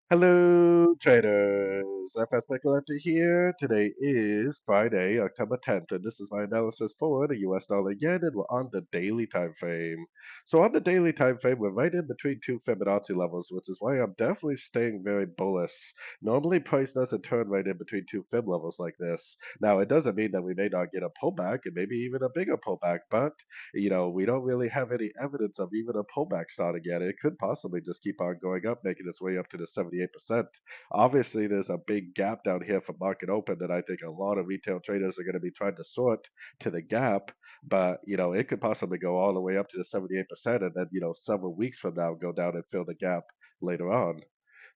Hello, traders. FX Pip Collector here. Today is Friday, October 10th, and this is my analysis for the US dollar yen, and we're on the daily time frame. So on the daily time frame, we're right in between two Fibonacci levels, which is why I'm definitely staying very bullish. Normally, price doesn't turn right in between two Fib levels like this. Now, it doesn't mean that we may not get a pullback, and maybe even a bigger pullback, but we don't really have any evidence of even a pullback starting yet. It could possibly just keep on going up, making its way up to the 78%. Obviously, there's a big gap down here for market open that I think a lot of retail traders are going to be trying to sort to the gap. But, it could possibly go all the way up to the 78% and then, several weeks from now go down and fill the gap later on.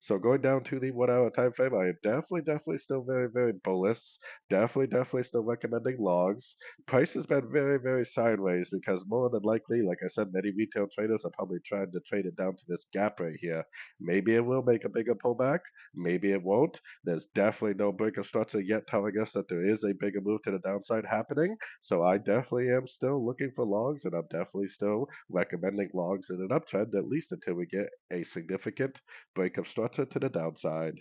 So going down to the 1 hour time frame, I am definitely still very bullish. Definitely still recommending longs. Price has been very sideways because more than likely, like I said, many retail traders are probably trying to trade it down to this gap right here. Maybe it will make a bigger pullback. Maybe it won't. There's definitely no break of structure yet telling us that there is a bigger move to the downside happening. So I definitely am still looking for longs, and I'm definitely still recommending longs in an uptrend, at least until we get a significant break of structure to the downside.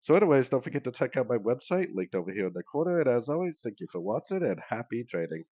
So anyways, don't forget to check out my website linked over here in the corner. And as always, thank you for watching and happy trading.